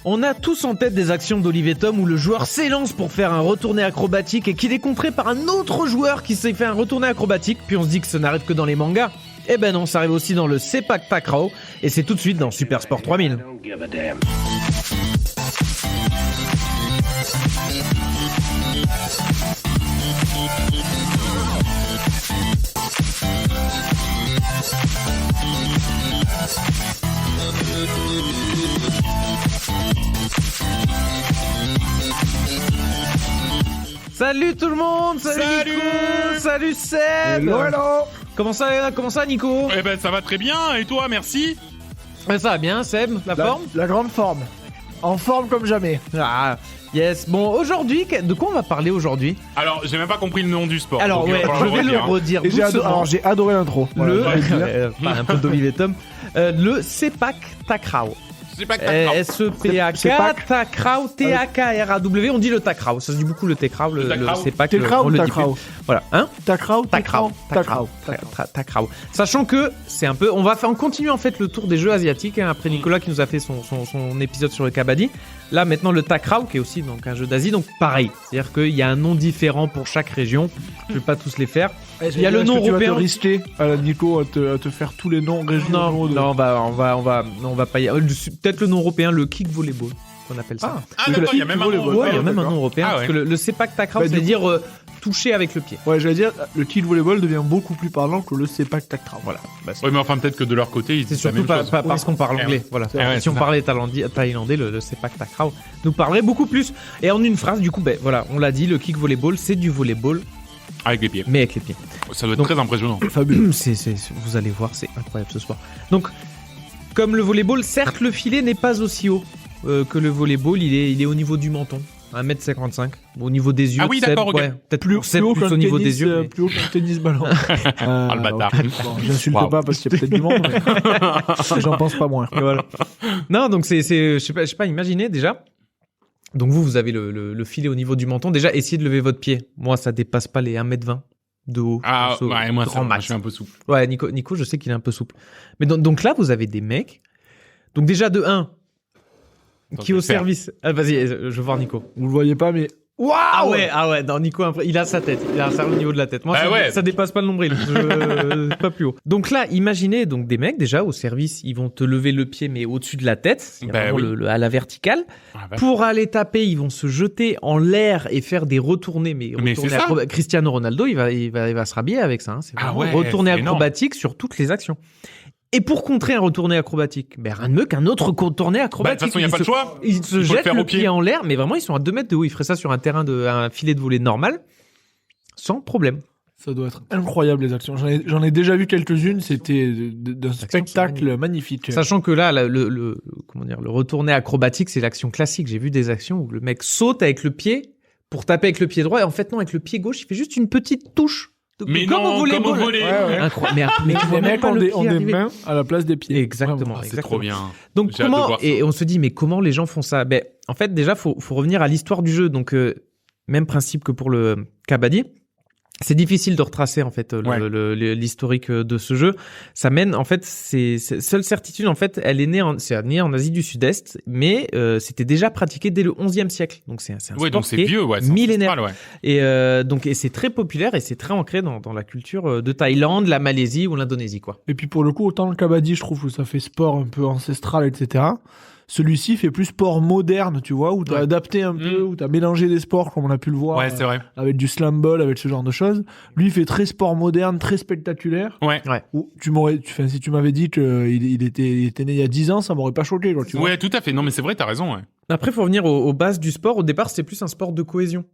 On a tous en tête des actions d'Olivier Tom où le joueur s'élance pour faire un retourné acrobatique et qu'il est contré par un autre joueur qui s'est fait un retourné acrobatique, puis on se dit que ça n'arrive que dans les mangas. Eh ben non, ça arrive aussi dans le Sepak Takraw, et c'est tout de suite dans Super Sport 3000. Salut tout le monde, salut Nico, salut Seb. Hello, hello. Comment ça Nico? Eh ben ça va très bien, et toi, merci. Ça va bien Seb, la forme? La grande forme. En forme comme jamais. Ah, yes. Bon, aujourd'hui, de quoi on va parler aujourd'hui? Alors, j'ai même pas compris le nom du sport. Alors donc, ouais, il va falloir je vais le redire, redire Et doucement. j'ai adoré l'intro. Voilà, je vais le dire. Un peu d'Olivier Tom. Le Sepak Takraw. C'est pas que t'as- S-E-P-A-K, Sepak. Takraw, T-A-K-R-A-W. On dit le Takraw, ça se dit beaucoup le Takraw, le Takraw. Sepak. Takraw on ou le dit Takraw? plus. Voilà, hein? Takraw, Takraw. Takraw. Sachant que c'est un peu, on continue en fait le tour des jeux asiatiques, hein, après Nicolas qui nous a fait son épisode sur le kabaddi. Là maintenant le Takraw qui est aussi donc un jeu d'Asie, donc pareil, c'est-à-dire qu'il y a un nom différent pour chaque région. Je vais pas tous les faire. Il y a le nom Tu vas européen. te risquer, Nico, à te faire tous les noms régionaux. Non, on va pas y aller. Peut-être le nom européen, le kick volleyball, qu'on appelle ça. Ah d'accord, il y a même un nom. Ouais, il y a même un d'accord. nom européen. Ah Parce ouais. que le Sepak Takraw, Bah, du c'est-à-dire toucher avec le pied. Ouais, j'allais dire, le kick volleyball devient beaucoup plus parlant que le Sepak Takraw. Voilà. Ouais, mais enfin, peut-être que de leur côté, ils C'est disent la surtout même pas, chose. parce qu'on parle anglais. Voilà. C'est vrai, Si on c'est parlait thaïlandais, le Sepak Takraw nous parlerait beaucoup plus. Et en une phrase, du coup, ben voilà, on l'a dit, le kick volleyball, c'est du volleyball, Avec les pieds. mais avec les pieds. Ça doit être Donc- très impressionnant. Fabuleux. Vous allez voir, c'est incroyable ce sport. Donc, comme le volleyball, certes, le filet n'est pas aussi haut que le volleyball, il est au niveau du menton. 1m55, au niveau des yeux. Ah oui, Seb, d'accord, ok. ouais, peut-être Plus haut plus qu'un au niveau tennis, des yeux. mais- plus haut qu'un tennis ballon. le bâtard. ok. Bon, j'insulte Wow. pas parce qu'il y a peut-être du monde, mais j'en pense pas moins. Et voilà. Non, donc c'est, je sais pas, imaginez déjà. Donc vous avez le filet au niveau du menton. Déjà, essayez de lever votre pied. Moi, ça dépasse pas les 1m20 de haut. Ah Sauf ouais, moi, grand ça, moi, max. je suis un peu souple. Ouais, Nico, je sais qu'il est un peu souple. Mais donc là, vous avez des mecs. Donc déjà, de 1, Attends, qui je au vais le faire. service. Ah, vas-y, je veux voir Nico. Vous le voyez pas, mais Ah ouais, non, Nico, il a sa tête. Il a ça au niveau de la tête. Moi, Ah ça, ouais. ça dépasse pas le nombril. Pas plus haut. Donc là, imaginez donc des mecs, déjà, au service, ils vont te lever le pied, mais au-dessus de la tête. C'est Bah vraiment oui. à la verticale. Ah, la vache. Pour aller taper, ils vont se jeter en l'air et faire des retournées. Mais c'est ça. Cristiano Ronaldo, il va se rhabiller avec ça. Hein. C'est Ah vraiment ouais, retourné c'est énorme. acrobatique sur toutes les actions. Et pour contrer un retourné acrobatique, ben rien de mieux qu'un autre retourné Bah, de acrobatique. toute façon, il n'y a pas de choix. Ils se Il faut le jettent faire le au pied pied. en l'air, mais vraiment, ils sont à 2 mètres de haut. Ils feraient ça sur un filet de volley normal, sans problème. ça doit être incroyable les actions. J'en ai déjà vu quelques-unes, c'était d'un sont spectacle magnifique. Sachant que là, le retourné acrobatique, c'est l'action classique. J'ai vu des actions où le mec saute avec le pied pour taper avec le pied droit. Et en fait, non, avec le pied gauche, il fait juste une petite touche. Mais comme non, au volleyball. comme au volley. Ouais, ouais. Incroyable. Mais tu vois Les même mecs pas ont le des, pied ont des arriver. mains à la place des pieds. Exactement. Vraiment. Ah, c'est exactement. trop bien. Donc J'ai hâte de comment voir ça. et on se dit mais comment les gens font ça? Ben en fait déjà faut revenir à l'histoire du jeu. Donc même principe que pour le kabaddi. C'est difficile de retracer en fait l'historique de ce jeu. Ça mène en fait seule certitude en fait, elle est née en Asie du Sud-Est, mais c'était déjà pratiqué dès le 11e siècle. Donc c'est un Ouais, sport donc c'est qui est vieux, ouais. c'est millénaire. ancestral, ouais. Et c'est très populaire et c'est très ancré dans la culture de Thaïlande, la Malaisie ou l'Indonésie quoi. Et puis pour le coup, autant le kabaddi, je trouve que ça fait sport un peu ancestral, etc. Celui-ci fait plus sport moderne, tu vois, où t'as Ouais. adapté un peu, où t'as mélangé des sports, comme on a pu le voir, Ouais, c'est vrai. avec du slam ball, avec ce genre de choses. Lui, il fait très sport moderne, très spectaculaire. Ouais. Où si tu m'avais dit qu'il était né il y a 10 ans, ça m'aurait pas choqué, quoi, tu vois. Ouais, tout à fait. Non, mais c'est vrai, t'as raison, ouais. Après, faut revenir aux bases du sport. Au départ, c'était plus un sport de cohésion.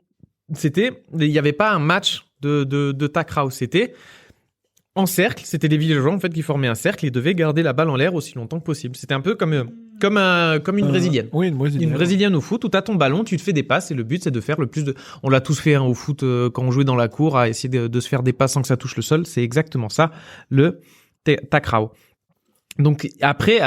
Il n'y avait pas un match de takraw. C'était en cercle. C'était les villageois en fait qui formaient un cercle et devaient garder la balle en l'air aussi longtemps que possible. C'était un peu comme une brésilienne. Oui, une brésilienne. Une brésilienne au foot où t'as ton ballon, tu te fais des passes et le but c'est de faire le plus de. On l'a tous fait hein, au foot quand on jouait dans la cour à essayer de se faire des passes sans que ça touche le sol. C'est exactement ça le takraw. Donc après,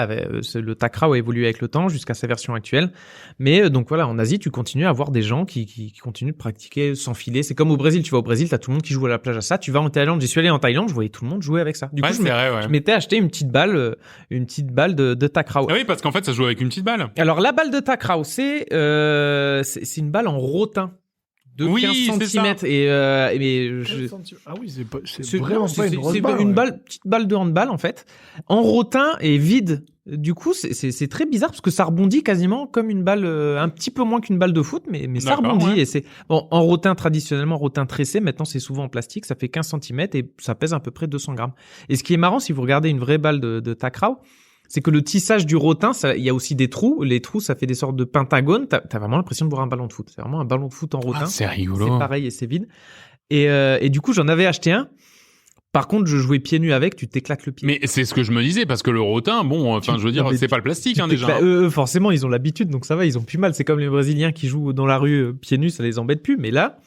le takraw a évolué avec le temps jusqu'à sa version actuelle. Mais donc voilà, en Asie, tu continues à avoir des gens qui continuent de pratiquer sans filet. C'est comme au Brésil. Tu vas au Brésil, t'as tout le monde qui joue à la plage à ça. Tu vas en Thaïlande, j'y suis allé en Thaïlande, je voyais tout le monde jouer avec ça. Du coup, je m'étais acheté une petite balle de takraw. Ah oui, parce qu'en fait, ça se joue avec une petite balle. Alors la balle de takraw, c'est une balle en rotin. De 15 cm Ah oui, c'est vraiment pas une grosse balle. C'est une petite balle de handball en fait, en rotin et vide. Du coup, c'est très bizarre parce que ça rebondit quasiment comme une balle, un petit peu moins qu'une balle de foot, mais ça rebondit. Ouais. Et c'est bon en rotin traditionnellement, rotin tressé. Maintenant, c'est souvent en plastique. Ça fait 15 cm et ça pèse à peu près 200 grammes. Et ce qui est marrant, si vous regardez une vraie balle de takraw, c'est que le tissage du rotin, il y a aussi des trous. Les trous, ça fait des sortes de pentagones. T'as vraiment l'impression de voir un ballon de foot. C'est vraiment un ballon de foot en rotin. Ah, c'est rigolo. C'est pareil et c'est vide. Et du coup, j'en avais acheté un. Par contre, je jouais pieds nus avec, tu t'éclates le pied. Mais c'est ce que je me disais, parce que le rotin, bon, enfin, je veux dire, c'est pas le plastique, déjà. Eux, forcément, ils ont l'habitude, donc ça va, ils ont plus mal. C'est comme les Brésiliens qui jouent dans la rue pieds nus, ça les embête plus. Mais là,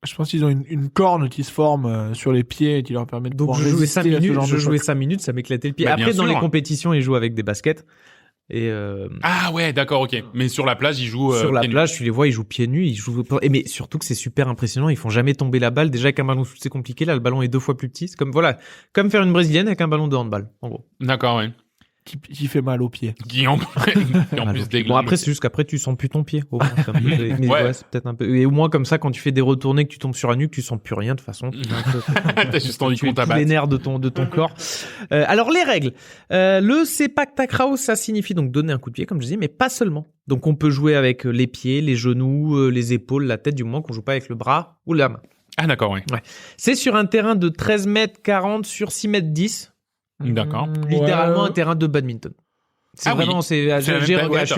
je pense qu'ils ont une corne qui se forme sur les pieds et qui leur permet de pouvoir résister à ce genre de choc. Je jouais 5 minutes, ça m'éclatait le pied. Après, dans les compétitions, ils jouent avec des baskets. Ah ouais, d'accord, ok. Mais sur la plage, ils jouent sur la plage, tu les vois, ils jouent pieds nus, mais surtout que c'est super impressionnant, ils font jamais tomber la balle. Déjà avec un ballon de foot, c'est compliqué, là le ballon est 2 fois plus petit, c'est comme faire une brésilienne avec un ballon de handball, en gros. D'accord, ouais. Qui fait mal aux pieds. Qui en plus déglingue. Bon après c'est juste qu'après tu sens plus ton pied. Au moins, mais ouais, c'est peut-être un peu. Et au moins comme ça quand tu fais des retournées que tu tombes sur un nuque, tu sens plus rien de toute façon. T'as juste envie qu'on t'abatte. Les nerfs de ton corps. Alors les règles. Le sepak takraw, ça signifie donc donner un coup de pied comme je disais, mais pas seulement. Donc on peut jouer avec les pieds, les genoux, les épaules, la tête, du moment qu'on joue pas avec le bras ou la main. Ah d'accord, oui. Ouais. C'est sur un terrain de 13 mètres 40 sur 6 mètres 10. D'accord. Littéralement un terrain de badminton. C'est vraiment, je suis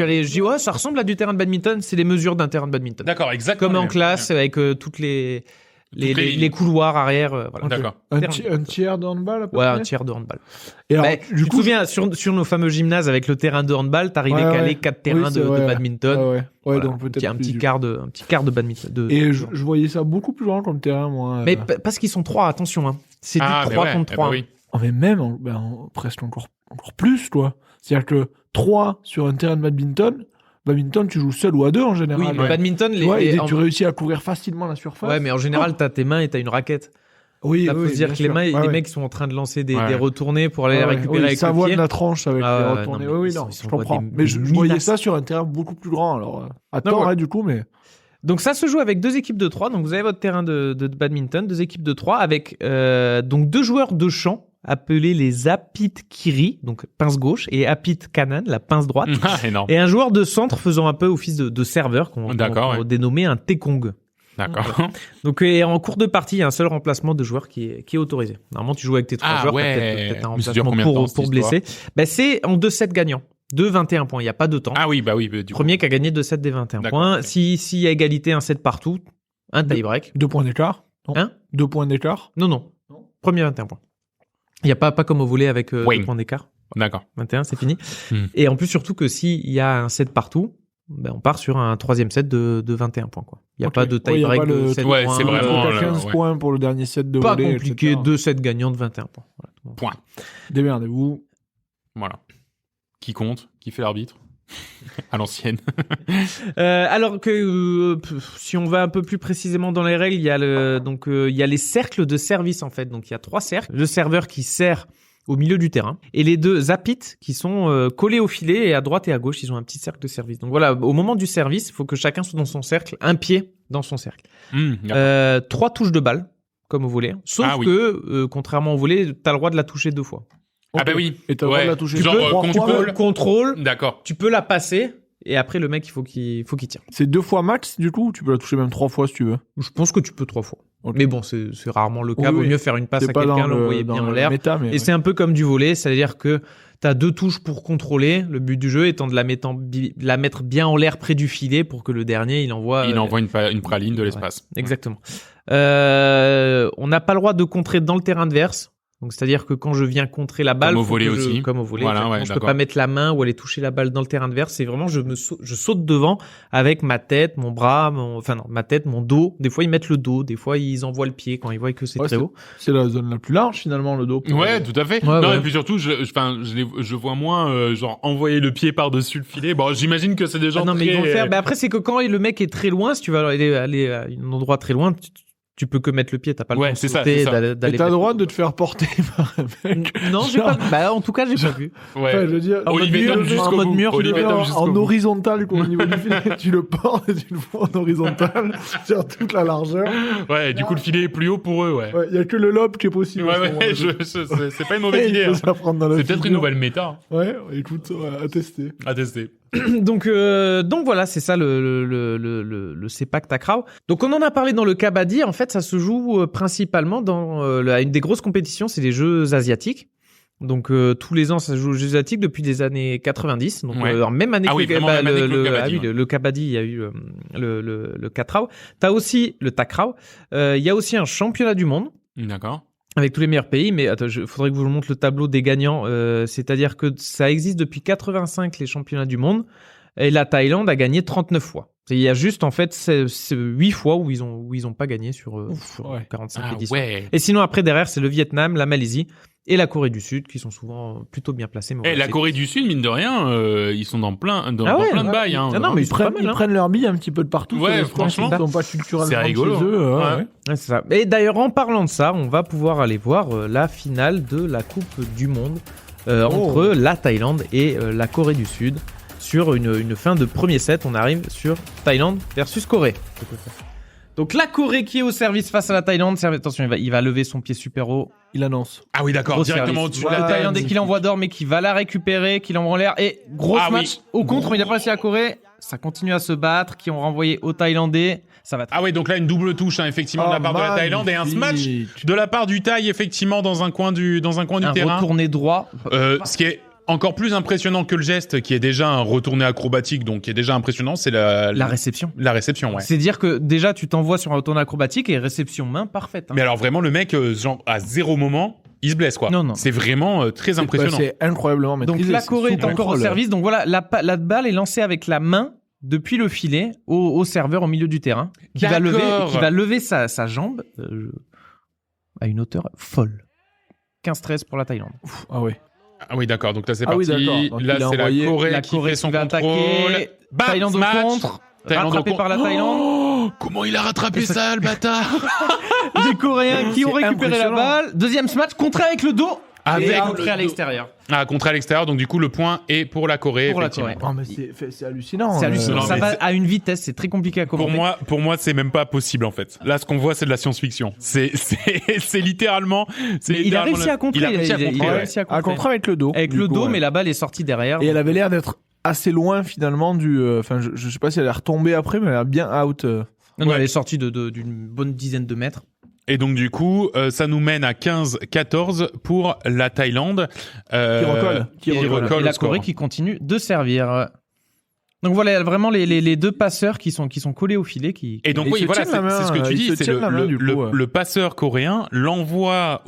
allé, je dis, ouais, ça ressemble à du terrain de badminton, c'est les mesures d'un terrain de badminton. D'accord, exactement. Comme en classe, avec toutes les couloirs arrière, voilà. D'accord. Un tiers de handball, à peu près. Ouais, un tiers de handball. Et alors, tu te souviens, sur nos fameux gymnases avec le terrain de handball, t'arrivais à caler 4 terrains de badminton. Ouais, voilà. Donc peut-être un petit quart de badminton. Et je voyais ça beaucoup plus grand comme terrain, moi. Mais parce qu'ils sont 3, attention, hein. C'est du 3 contre 3. Oui. Mais même, presque encore plus, toi. C'est-à-dire que 3 sur un terrain de badminton, tu joues seul ou à 2 en général. Oui, mais badminton, tu réussis à couvrir facilement la surface. Ouais, mais en général, t'as tes mains et t'as une raquette. Oui, faut se dire que les mecs sont en train de lancer des retournées pour aller les récupérer avec le pied. Ça voit de la tranche avec les retournées. Je comprends. Mais je voyais ça sur un terrain beaucoup plus grand. Alors, à tort, du coup, mais... Donc ça se joue avec 2 équipes de 3. Donc vous avez votre terrain de badminton, 2 équipes de 3 avec donc 2 joueurs de champ appelés les apit kiri, donc pince gauche, et apit kanan, la pince droite. Et un joueur de centre faisant un peu office de serveur qu'on dénommé un tekong. D'accord. Donc en cours de partie, il y a un seul remplacement de joueur qui est autorisé. Normalement, tu joues avec tes 3 joueurs, peut-être un remplacement pour blesser. C'est en 2 sets gagnants. 21 points, il n'y a pas de temps. Ah oui, Premier qui a gagné 2 sets des 21 points. S'il y a égalité, un set partout, un tie-break. 2 points d'écart. 2 points d'écart. Non. Premier 21 points. Il n'y a pas comme au volley avec 2 points d'écart. D'accord. 21, c'est fini. Et en plus, surtout que s'il y a un set partout, on part sur un 3e set de 21 points, quoi. Il n'y a pas de tie-break de 7 points. C'est vraiment 15 points pour le dernier set de pas volley. Pas compliqué, 2 sets gagnants de 21 points. Voilà. Point. Démerdez-vous. Voilà. Qui compte? Qui fait l'arbitre? À l'ancienne. Alors que si on va un peu plus précisément dans les règles, il y a les cercles de service en fait. Donc il y a 3 cercles. Le serveur qui sert au milieu du terrain et les 2 apits qui sont collés au filet et à droite et à gauche, ils ont un petit cercle de service. Donc voilà, au moment du service, il faut que chacun soit dans son cercle, un pied dans son cercle. 3 touches de balle comme au volley, sauf que contrairement au volley, t'as le droit de la toucher 2 fois. Ah bah oui. Et t'as le droit de la toucher. Tu peux contrôle. D'accord. Tu peux la passer et après le mec il faut qu'il tire. C'est 2 fois max du coup ou tu peux la toucher même 3 fois si tu veux? Je pense que tu peux 3 fois. Okay. Mais bon, c'est rarement le cas. Vaut mieux faire une passe à quelqu'un, l'envoyer bien en l'air. Et c'est un peu comme du volley, c'est-à-dire que t'as 2 touches pour contrôler. Le but du jeu étant de la mettre bien en l'air près du filet pour que le dernier il envoie une praline de l'espace. Ouais, exactement. On n'a pas le droit de contrer dans le terrain adverse. Donc c'est-à-dire que quand je viens contrer la balle, Comme au volley aussi. Comme au volley, Voilà, exactement, ouais, je peux d'accord. pas mettre la main ou aller toucher la balle dans le terrain adverse. C'est vraiment je saute devant avec ma tête, mon bras, ma tête, mon dos. Des fois ils mettent le dos, des fois ils envoient le pied quand ils voient que c'est Ouais, très haut. C'est la zone la plus large finalement, le dos. Ouais, tout à fait. Ouais, non, ouais. et puis surtout, je vois moins, genre, envoyer le pied par-dessus le filet. Bon, j'imagine que c'est des gens Ah non, mais très... ils vont le faire. Après, c'est que quand le mec est très loin, si tu vas aller à un endroit très loin, tu peux que mettre le pied. T'as pas le Ouais, temps de c'est ça, sauter, c'est ça. Et t'as le mettre- droit de te faire porter par un mec. Non, j'ai Genre- pas. Bah, en tout cas, j'ai pas vu. Ouais. Enfin, je veux dire, Olivier en Tom mode jusqu'au en mode bout. mur, tu le Olivier fais Tom en jusqu'au bout. horizontal, quoi, au niveau du filet. Tu le portes et tu le fous en horizontal sur toute la largeur. Ouais, du coup, le filet est plus haut pour eux, ouais. Ouais, il y a que le lobe qui est possible. Ouais, à ce ouais, moment-là. c'est pas une mauvaise idée. Il faut Hein. s'apprendre dans la C'est peut-être une figure. nouvelle méta Ouais, écoute, ouais, à tester. à tester. Donc voilà, c'est ça le Sepak Takraw. Donc on en a parlé dans le Kabaddi. En fait, ça se joue principalement dans une des grosses compétitions, c'est les Jeux asiatiques. Donc tous les ans, ça se joue aux Jeux asiatiques depuis les années 90. Donc Ouais. même année Ah que oui, vraiment la même année que le Kabaddi, ouais. le Kabaddi, il y a eu le Takraw. T'as aussi le Takraw. Il y a aussi un championnat du monde. D'accord. Avec tous les meilleurs pays, mais attends, faudrait que je vous montre le tableau des gagnants. C'est-à-dire que ça existe depuis 85 les championnats du monde, et la Thaïlande a gagné 39 fois. Il y a juste en fait 8 fois où ils ont pas gagné sur ouais. 45 Ah éditions. ouais. Et sinon après derrière c'est le Vietnam, la Malaisie et la Corée du Sud qui sont souvent plutôt bien placés. Mais Eh, voilà, la c'est- Corée du Sud, mine de rien, ils sont dans plein de bails. Hein. Ah non, mais ils sont pas mal, Ils hein. prennent leur bille un petit peu de partout. Ouais, sur les sports franchement, qui sont pas culturellement c'est rigolo, chez eux. hein. Ouais. Ouais. Ouais, c'est ça. Et d'ailleurs, en parlant de ça, on va pouvoir aller voir la finale de la Coupe du Monde entre la Thaïlande et la Corée du Sud. Sur une fin de premier set, on arrive sur Thaïlande versus Corée. Donc la Corée qui est au service face à la Thaïlande. Attention, il va lever son pied super haut. Il annonce. Ah oui, d'accord, Gros directement service. au-dessus de Voilà, la le Thaïlandais qui l'envoie d'or, mais qui va la récupérer, qui l'envoie en l'air. Et gros Ah match oui. au contre, il a pas réussi à Corée. Ça continue à se battre, qui ont renvoyé au Thaïlandais. Ça va. Ah ouais, donc là, une double touche, hein, effectivement, de la part de la Thaïlande et un smash de la part du Thaï, effectivement, dans un coin du Un terrain. retourné droit. Ce qui est encore plus impressionnant que le geste, qui est déjà un retourné acrobatique, donc qui est déjà impressionnant, c'est La réception. la réception, ouais. C'est dire que déjà tu t'envoies sur un retourné acrobatique et réception main parfaite. Hein. Mais alors vraiment, le mec, genre, à zéro moment, il se blesse, quoi. Non, non. C'est vraiment très impressionnant. C'est incroyablement maîtrisé. Donc la c'est Corée est super encore au contrôle. service. Donc voilà, la balle est lancée avec la main depuis le filet au serveur au milieu du terrain, qui va D'accord. lever sa jambe à une hauteur folle. 15-13 pour la Thaïlande. Ah ouais. Ah oui, d'accord. Donc là, c'est Ah oui, parti. d'accord. Donc, Là, il a c'est la envoyé Corée La qui Corée fait son qui va contrôle. attaquer. Bam, Thaïlande au smash. contre. Thaïlande Rattrapé au contre. par la Thaïlande. Oh, comment il a rattrapé ça, le bâtard? Les Coréens qui ont C'est récupéré la impressionnant. balle. Deuxième smatch, contré avec le dos. Avec et le contré à dos. l'extérieur. Ah, contre à l'extérieur. Donc du coup, le point est pour la Corée. Pour la effectivement. Corée. Oh, mais c'est hallucinant. C'est hallucinant. non, Ça mais va c'est- à une vitesse, c'est très compliqué à commenter. Pour moi, c'est même pas possible en fait. Là, ce qu'on voit, c'est de la science-fiction. C'est littéralement. Mais il a réussi à contrer. Il a réussi à contrer. ouais. réussi à À contrer. contre avec le dos. Avec du le coup, dos, ouais. mais la balle est sortie derrière. Et elle avait l'air d'être assez loin finalement du. Enfin, je sais pas si elle est retombée après, mais elle a bien out. Non, Ouais. elle est sortie d'une bonne dizaine de mètres. Et donc du coup, ça nous mène à 15-14 pour la Thaïlande. Qui recolle. Qui Et recolle la au score. Corée qui continue de servir. Donc voilà, il y a vraiment les deux passeurs qui sont collés au filet. Et donc Ils oui, se voilà, tiennent la c'est ce que main, tu ils dis, se c'est tiennent la main, du coup, ouais. le passeur coréen l'envoie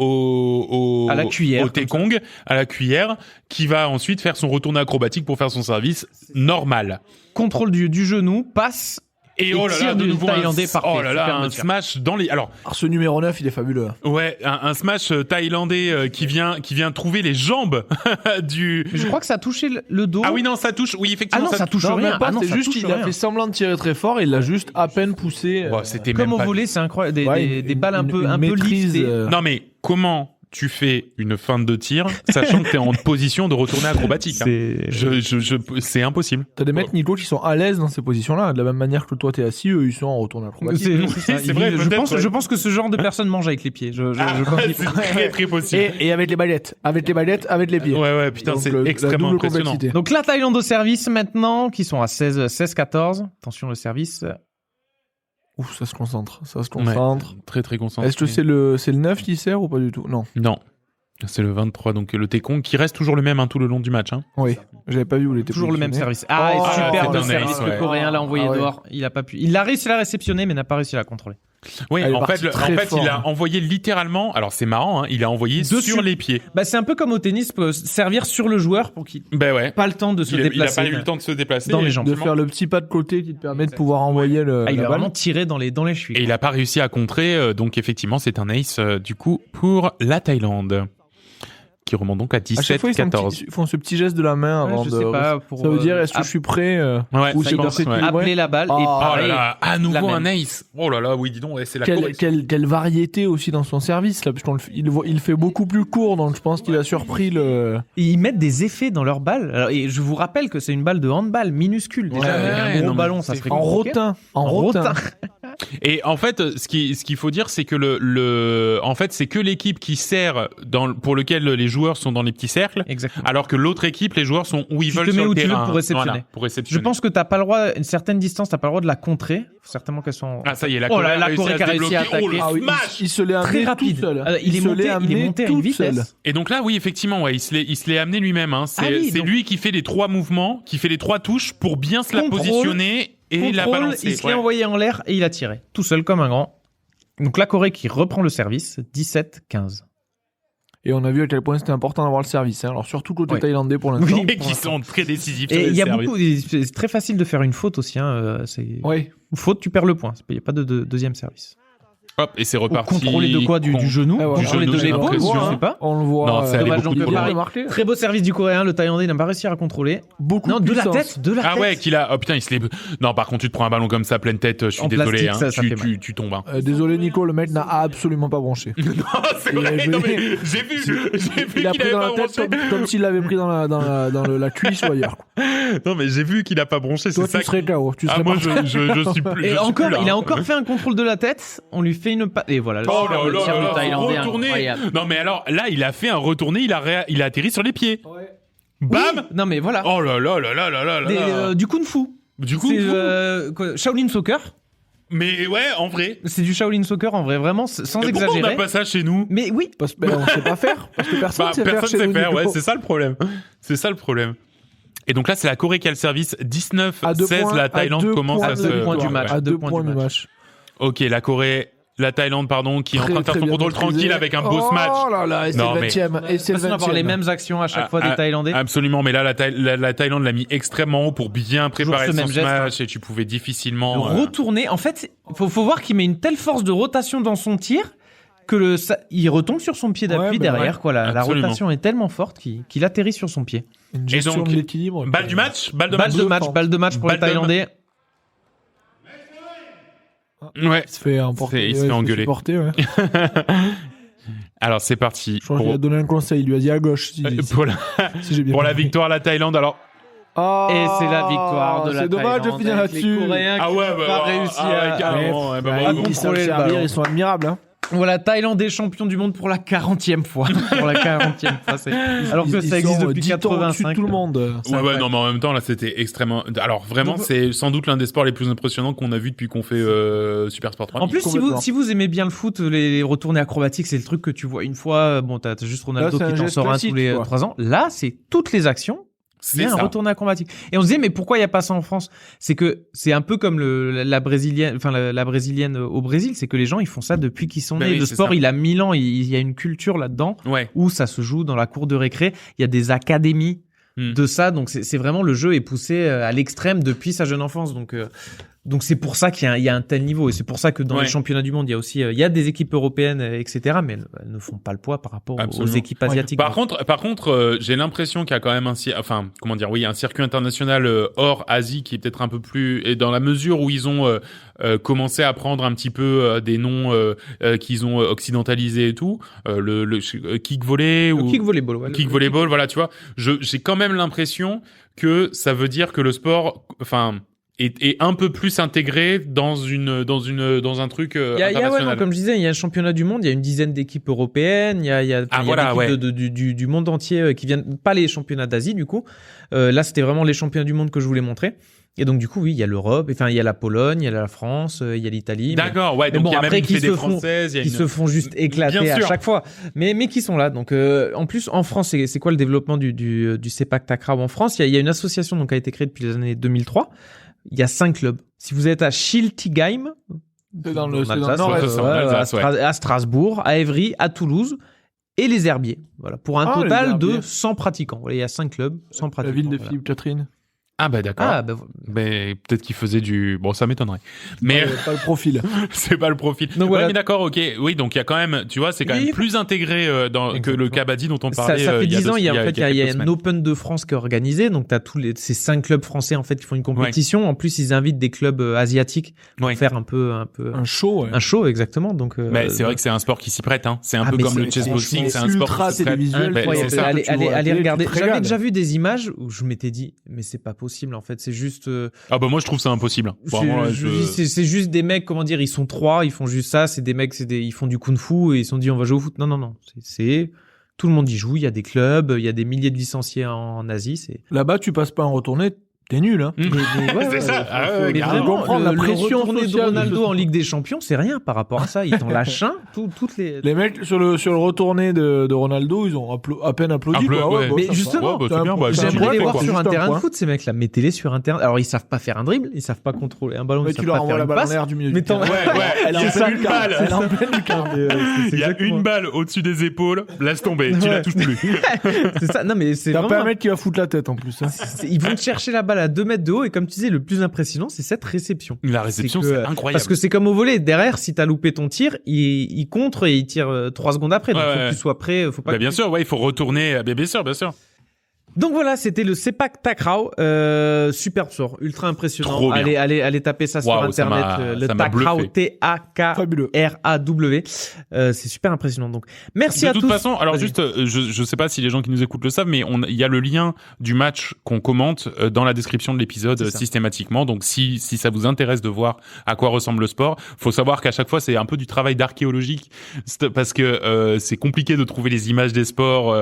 À la cuillère, au Taekong, à la cuillère, qui va ensuite faire son retourné acrobatique pour faire son service normal. Contrôle du genou, passe. Et Et oh là là, tir de du nouveau Thaïlandais parfait, oh là là, superbe un tir. smash dans les. Alors Alors, ce numéro 9, il est fabuleux. ouais, un smash thaïlandais qui vient trouver les jambes du. Mais je crois que ça a touché le dos. Ah oui non, ça touche. Oui Ah effectivement, non, ça touche Non, rien. même pas, Ah non, c'est ça juste touche qu'il a rien. fait semblant de tirer très fort et il l'a juste à peine poussé. Bon, c'était Comme même au pas. volet, c'est incroyable. Ouais, Des balles un peu maîtrise. lissées. Non mais comment tu fais une feinte de tir sachant que t'es en position de retourner acrobatique hein. C'est impossible. T'as des mecs, Nico, qui sont à l'aise dans ces positions-là. De la même manière que toi, t'es assis, eux, ils sont en retourne acrobatique. C'est vrai, je peut-être, ouais. pense que ce genre de personne mange avec les pieds. Je pense qu'il c'est faut- très très possible. Et avec les baguettes. Avec les baguettes, avec les pieds. Ouais, putain, Donc, c'est la extrêmement double impressionnant. complexité. Donc la Thaïlande au service maintenant, qui sont à 16-14. Attention le service. Ouf, ça se concentre. Ça se concentre. Très très concentré. Est-ce que c'est le 9 qui sert ou pas du tout? Non. Non. C'est le 23, donc le Taekong qui reste toujours le même tout le long du match. Hein. Oui. J'avais pas vu où il était Toujours le même positionné. service. Ah, Oh, et superbe c'est un service. ace, Le ouais. Coréen l'a envoyé Ah ouais. dehors. Il a pas pu. Il a réussi à la réceptionner, mais n'a pas réussi à la contrôler. Oui, Elle est en fait, partie très fort. il a envoyé littéralement. Alors c'est marrant, hein, il a envoyé sur les pieds. Bah c'est un peu comme au tennis, servir sur le joueur pour qu'il Ben ouais. pas le temps de se déplacer. Il a pas eu le temps de se déplacer dans les jambes. De faire le petit pas de côté qui te permet de pouvoir envoyer il la a balle. vraiment tiré dans les chevilles. Et il a pas réussi à contrer, donc effectivement c'est un ace du coup pour la Thaïlande, qui remonte donc à À chaque fois, 17-14. ils font ce petit geste de la main avant je de. sais pas, Ça veut dire, est-ce que je suis prêt Ouais, ou ça c'est pense, passé ouais. tout appeler la balle et Oh Oh pareil, là là, à nouveau la un même. ace. Oh là là, oui, dis donc, ouais, c'est la correction. quelle variété aussi dans son service là, parce il fait beaucoup plus court, donc je pense qu'il a surpris le. Et ils mettent des effets dans leur balle. Alors, et je vous rappelle que c'est une balle de handball minuscule. Déjà, Ouais, avec ouais, un gros non, mais ballon, ça c'est serait En compliqué. rotin, en rotin. Et en fait, ce qu'il faut dire, c'est que en fait, c'est que l'équipe qui sert pour lequel les joueurs sont dans les petits cercles, Exactement. alors que l'autre équipe, les joueurs sont où ils Tu veulent te mets sur où le tu veux terrain. pour réceptionner. Voilà, pour Je réceptionner. pense que t'as pas le droit, à une certaine distance, t'as pas le droit de la contrer. Faut certainement qu'elles sont. Ah, ça y est, la Oh Corée là, la a Corée qui a réussi à se débloquer. Oh, le attaquer. Ah oui, smash il se l'est Très amené rapide. tout seul. Il est se monté, l'est il est amené monté à tout une vitesse. seul. Et donc là, oui, effectivement, ouais, il se l'est amené lui-même. Hein. C'est Ah oui, c'est donc- lui qui fait les 3 mouvements, qui fait les 3 touches pour bien se la Contrôle, positionner et la Contrôle, balancer. il se l'est Ouais. envoyé en l'air et il a tiré. Tout seul comme un grand. Donc la Corée qui reprend le service, 17-15. Et on a vu à quel point c'était important d'avoir le service. Hein. Alors surtout côté Ouais. thaïlandais pour l'instant. Oui. Et qui sont très décisifs sur Et les il y a services. beaucoup, c'est très facile de faire une faute aussi. C'est Oui. faute, tu perds le point. Il n'y a pas de deuxième service. Hop, et c'est Ou reparti. contrôler de quoi, du genou, Ah, voilà. contrôler de Du genou, j'ai l'épaule, l'impression. je sais pas. On le voit. Non, c'est allé dommage, beaucoup donc, trop loin. pareil. marqué. Très beau service du Coréen, le Thaïlandais n'a pas réussi à contrôler. Beaucoup Non, de la puissance. tête, de la Ah tête. ouais, qu'il a. Oh putain, il se l'est. Non, par contre, tu te prends un ballon comme ça, pleine tête, je suis En désolé. plastique, Hein, ça fait mal. tu tombes. Hein. Désolé Nico, le mec n'a absolument pas branché. Non, c'est vrai. je- Non, mais j'ai vu Il a qu'il pris avait dans pas la tête branché. comme s'il l'avait pris dans la cuisse ou ailleurs. Non, mais j'ai vu qu'il a pas bronché. Toi, C'est ça. tu serais KO. Tu Ah, serais moi, parti. je suis plus. je Et suis encore, plus là, il a hein. encore fait un contrôle de la tête. On lui fait une patte. Et voilà, le Oh superbe là là tir là du là, Thaïlandais retourné. incroyable. Non, mais alors, là, il a fait un retourné, il a atterri sur les pieds. Bam! Oui, non mais voilà. Oh là là là là là là là. Du kung-fu. Du coup, C'est Shaolin Soccer. mais ouais, en vrai. C'est du Shaolin Soccer en vrai, vraiment, sans Mais pourquoi on exagérer. n'a pas ça chez nous? Mais oui, Parce que on sait pas faire. Parce que personne Bah, sait faire personne chez sait nous, faire, Nico. ouais, c'est ça le problème. C'est ça le problème. Et donc là, c'est la Corée qui a le service. À 19-16, points, la Thaïlande à 2 commence points à de se... la victoire. du match. À deux 2 points points du du match. Ok, la Thaïlande, pardon, qui est en train de faire Très son bien contrôle maîtrisé. tranquille avec un beau smash. Oh là là, et c'est Non, le mais- 20ème. Et c'est le on va avoir les 20ème. mêmes actions à chaque fois des Thaïlandais. Absolument, mais là, la Thaïlande l'a mis extrêmement haut pour bien préparer ce son même geste, smash et tu pouvais De difficilement... retourner. En fait, faut voir qu'il met une telle force de rotation dans son tir que il retombe sur son pied d'appui Ouais, bah derrière. ouais. Quoi, la Absolument. rotation est tellement forte qu'il atterrit sur son pied. Une gestion donc, de l'équilibre. Balle du match? Balle de Balle de match? match, balle de match pour les Balle de Thaïlandais. Ouais. Il se fait emporter. Il se fait engueuler. Supporter, ouais. Alors, c'est parti. Je crois qu'il a donné un conseil. Il lui a dit à gauche. Si j'ai bien pour la compris. victoire, la Thaïlande. Alors, Oh, Et c'est la victoire de la C'est dommage de Thaïlande finir avec les là-dessus. Coréens qui n'ont pas réussi à... carrément. Ouais, bah, Ouais, bravo. ils savent contrôler le servir, ballon. ils sont admirables. Hein. Voilà, Thaïlandais champion du monde pour la 40e fois. Pour la 40e fois. Alors que Ils ça existe sont depuis 10 ans au-dessus de 85. tout le monde. C'est Ouais, incroyable. non, mais en même temps, là, c'était extrêmement... Alors, vraiment, Donc- c'est sans doute l'un des sports les plus impressionnants qu'on a vu depuis qu'on fait Super Sport 3. En plus, Complètement. si vous aimez bien le foot, les retournées acrobatiques, c'est le truc que tu vois une fois. Bon, t'as juste Ronaldo Là, c'est qui un t'en geste sort un classique, tous les quoi. 3 ans. Là, c'est toutes les actions. Il y a un ça. retourné acrobatique. Et on se disait, mais pourquoi il n'y a pas ça en France? C'est que c'est un peu comme la brésilienne, enfin la brésilienne au Brésil, c'est que les gens ils font ça depuis qu'ils sont Ben nés. oui, Le c'est sport, ça. il a 1000 ans, il y a une culture là-dedans Ouais. où ça se joue dans la cour de récré. Il y a des académies de ça, donc c'est vraiment le jeu est poussé à l'extrême depuis sa jeune enfance. Donc c'est pour ça qu'il y a un tel niveau et c'est pour ça que dans Ouais. les championnats du monde il y a aussi il y a des équipes européennes etc. mais elles ne font pas le poids par rapport aux Absolument. équipes asiatiques. Par contre, j'ai l'impression qu'il y a quand même un circuit international hors Asie qui est peut-être un peu plus, et dans la mesure où ils ont commencé à prendre un petit peu des noms qu'ils ont occidentalisés et tout, le kick volley ou kick volleyball, ouais, kick volleyball, voilà, tu vois, j'ai quand même l'impression que ça veut dire que le sport, est un peu plus intégré dans un truc Il y a international. comme je disais, il y a un championnat du monde, il y a une dizaine d'équipes européennes, il y a des équipes du monde entier qui viennent, pas les championnats d'Asie du coup. Là, c'était vraiment les championnats du monde que je voulais montrer. Et donc du coup, oui, il y a l'Europe, enfin il y a la Pologne, il y a la France, il y a l'Italie. D'accord, ouais, mais donc bon, il y a après, même une qui fédé se font- française, il y a qui une... se font juste éclater Bien à sûr. chaque fois, mais qui sont là. Donc en plus en France, c'est quoi le développement du Sepak Takraw en France? Il y a une association donc qui a été créée depuis les années 2003. Il y a 5 clubs. Si vous êtes à Schiltigheim, C'est dans le Alsace, nord-est. c'est en Alsace, à Strasbourg, à Évry, à Toulouse et les Herbiers. Voilà, pour un total de 100 pratiquants. Voilà, il y a 5 clubs, 100 pratiquants. La ville de voilà. Philippe Catherine. Ah bah d'accord. Ah, bah, Mais peut-être qu'il faisait du... Bon, ça m'étonnerait. Mais Pas le profil. c'est pas le profil. Donc voilà. Ouais, mais d'accord, ok. Oui, donc il y a quand même, tu vois, c'est quand même plus intégré que le Kabaddi dont on parlait. Ça fait 10 ans, il y a quelques un semaines. Open de France qui est organisé. Donc, tu as ces 5 clubs français, en fait, qui font une compétition. En plus, ils invitent des clubs asiatiques pour faire un peu un show. Ouais. un show, exactement. Donc, Mais c'est vrai que c'est un sport qui s'y prête, hein. C'est un peu mais comme le c'est chessboxing, c'est un sport ultra qui s'y prête. télévisuel. Ben, incroyable. c'est ça. Allez regarder. tu te J'avais régales. déjà vu des images où je m'étais dit, mais c'est pas possible, en fait. C'est juste, Ah bah moi je trouve ça impossible. Vraiment, là, c'est juste des mecs, comment dire, ils sont 3, ils font juste ça. C'est des mecs, ils font du kung-fu et ils se sont dit, on va jouer au foot. Non. C'est tout le monde y joue. Il y a des clubs, il y a des milliers de licenciés en Asie. C'est Là-bas, tu passes pas en retournée, t'es nul, hein. C'est ça. Ah ouais, Mais carrément. vraiment, comprendre la pression le retourné de sociale de Ronaldo ce en sport. Ligue des Champions, c'est rien par rapport à ça. Il t'en lâche un. Toutes les. Les mecs sur le retourné de Ronaldo, ils ont à peine applaudi. quoi. Ouais. bon, Mais ça justement, va. ouais, bah, c'est bien, bah, C'est un J'aimerais point, les voir quoi. sur un Juste terrain de point. foot, ces mecs-là. Mettez-les sur un terrain. Alors, ils savent pas faire un dribble, ils savent pas contrôler un ballon, Mais ils tu savent leur pas envoies faire la une balle en passe. l'air du milieu Mais du terrain. Ouais, Elle est en c'est pleine une lucarne. balle. Elle est en pleine lucarne. Il y a une balle au-dessus des épaules, laisse tomber, tu la touches plus. C'est ça. Non, mais c'est T'as pas vraiment. un mec qui va foutre la tête en plus. Hein. Ils vont te chercher la balle à 2 mètres de haut et comme tu disais, le plus impressionnant, c'est cette réception. La réception, C'est que- c'est incroyable. Parce que c'est comme au volley. Derrière, si t'as loupé ton tir, il contre et il tire 3 secondes après. Donc, Ouais, faut ouais. que tu sois prêt. Faut pas. Bah, que bien tu- sûr, ouais, il faut retourner. Bien sûr, bien sûr. Donc voilà, c'était le Sepak Takraw. Superbe sort, ultra impressionnant. Trop bien. Allez taper ça sur Waouh, ça internet. m'a- Le ça m'a Takraw, bluffé. Fabuleux. T-A-K-R-A-W. C'est super impressionnant. Donc merci à De tous. toute façon, alors Vas-y. juste, je sais pas si les gens qui nous écoutent le savent, mais il y a le lien du match qu'on commente dans la description de l'épisode C'est ça. systématiquement. Donc si ça vous intéresse de voir à quoi ressemble le sport, faut savoir qu'à chaque fois c'est un peu du travail d'archéologique parce que c'est compliqué de trouver les images des sports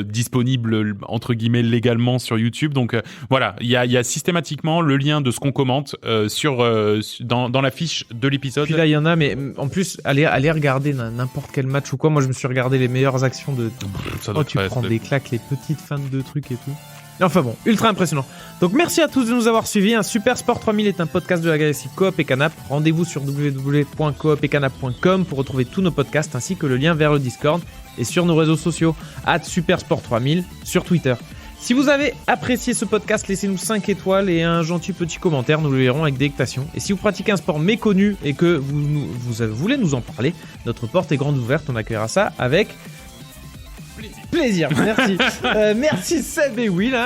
disponibles entre guillemets légalement sur YouTube. Donc voilà, il y a systématiquement le lien de ce qu'on commente dans la fiche de l'épisode. Puis là, il y en a, mais en plus, allez regarder n'importe quel match ou quoi. Moi, je me suis regardé les meilleures actions de. Ça doit Oh, tu être- prends des claques, les petites fins de trucs et tout. Enfin bon, ultra impressionnant. Donc merci à tous de nous avoir suivis. Un Super Sport 3000 est un podcast de la galaxie Coop et Canap. Rendez-vous sur www.coopetcanap.com pour retrouver tous nos podcasts ainsi que le lien vers le Discord et sur nos réseaux sociaux @Supersport 3000 sur Twitter. Si vous avez apprécié ce podcast, laissez-nous 5 étoiles et un gentil petit commentaire, nous le lirons avec délectation. Et si vous pratiquez un sport méconnu et que vous voulez nous en parler, notre porte est grande ouverte, on accueillera ça avec plaisir. Merci. Merci Seb et Will,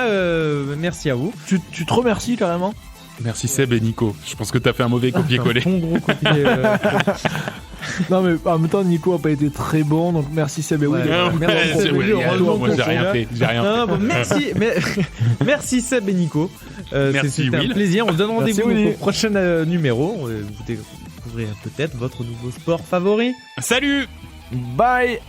merci à vous. Tu te remercies carrément. Merci Seb et Nico. Je pense que t'as fait un mauvais copier-coller. Un bon gros copier. Non mais en même temps Nico a pas été très bon donc merci Seb et Will. Ouais. Non, Merci, mais Seb et Will, moi heureusement j'ai qu'on rien est fait. J'ai rien fait. Non, bon, merci Seb et Nico. Merci, C'était un Will. plaisir. On se donne Merci, rendez-vous Willy. au prochain numéro. Vous découvrirez peut-être votre nouveau sport favori. Salut! Bye.